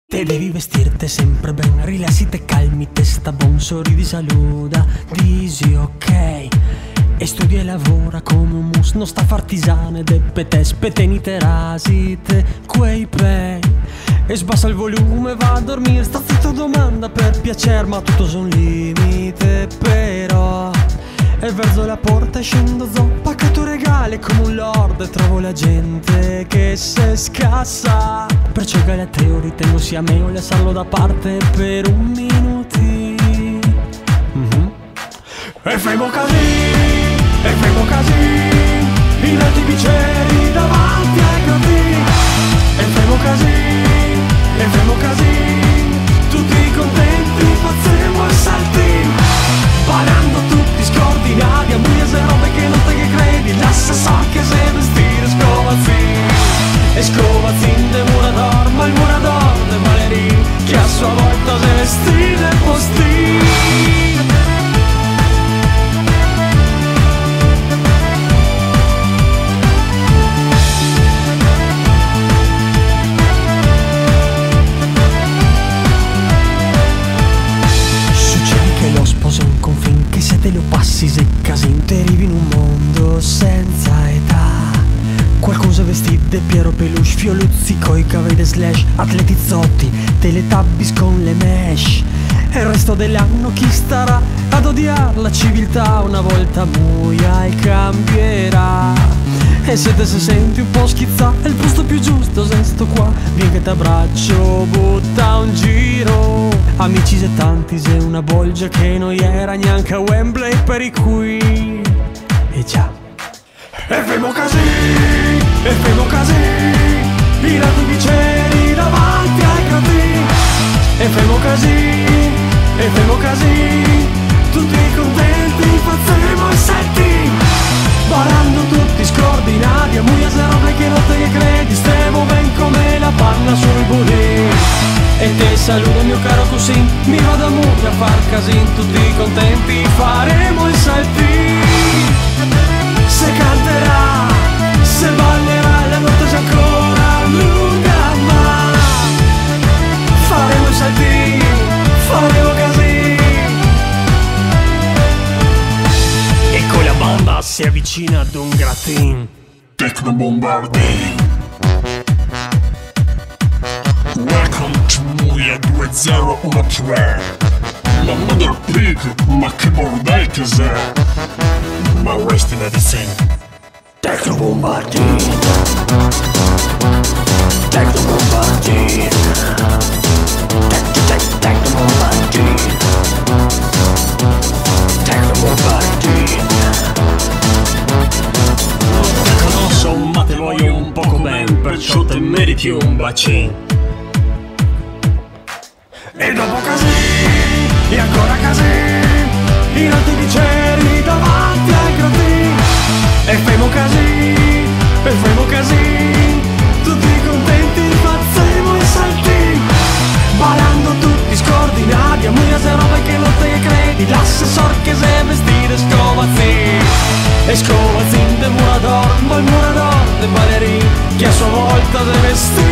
Te devi vestirte sempre ben, rilassite, calmi, testa bon, sorridi, saluda, disi ok. E studia e lavora come un mus, non sta fartisane, depete, spetenite, rasite, quei pay. E sbassa il volume, va a dormire, sta zitto, domanda per piacer, ma tutto son limite, però. E verso la porta scendo zoppa, tu regale come un lord, e trovo la gente che se scassa. Perciò Galateo ritengo sia meglio lasciarlo da parte per un minuti. E fai casì, in alti bicchieri davanti ai gradini. E fai casì, tutti contenti, facciamo i salti, ballando tutti scordinati, a mugliese robe che non te che credi, lascia sa che se vestire scovazzin de murador, ma il murador de Valeri, che a sua volta se vestire posti. Che se te lo passi se casin, te arrivi in un mondo senza età. Qualcosa vestite, Piero Peluche, fioluzzi coi caveri slash, atletizzotti, teletubbies con le mesh. E il resto dell'anno chi starà ad odiare la civiltà? Una volta buia e cambierà. E se te se senti un po' schizzato, è il posto più giusto, se sto qua, vieni che t'abbraccio, butta un giro. Amici se tanti, se una bolgia che non era neanche a Wembley per i qui. E già. E femo casì, i rati bicchieri davanti ai gradini. E femo casì, tutti contenti, facciamo i salti, ballando tutti scordinati, a mugliese robe che non te che credi, stiamo ben come la panna sui budini. E te saluto mio caro così, mi vado a mucchia a far casin, tutti contenti, faremo i salti. Se canterà, se ballerà, la notte c'è ancora lunga, ma faremo i salti, faremo casì. E con la banda si avvicina ad un gratin. Tecno Bombardini. Welcome to Muglia 2013. La Mother Pig, ma che bordel che sei. Ma West Medicine. Tecno Bombardini. Tecno Bombardini. Tecno Bombardini. Tecno Bombardini. Te conosco ma te voglio un poco ben, perciò te meriti un bacino. E dopo casì, e ancora casì, in alti bicchieri davanti ai gradini. E femo casì, tutti contenti, facciamo i salti, ballando tutti scordinati, a mugliese robe che non te credi, l'assessor che se vestire scovazzin. E scovazzin de murador, ma il murador de Valeri, che a sua volta se vestire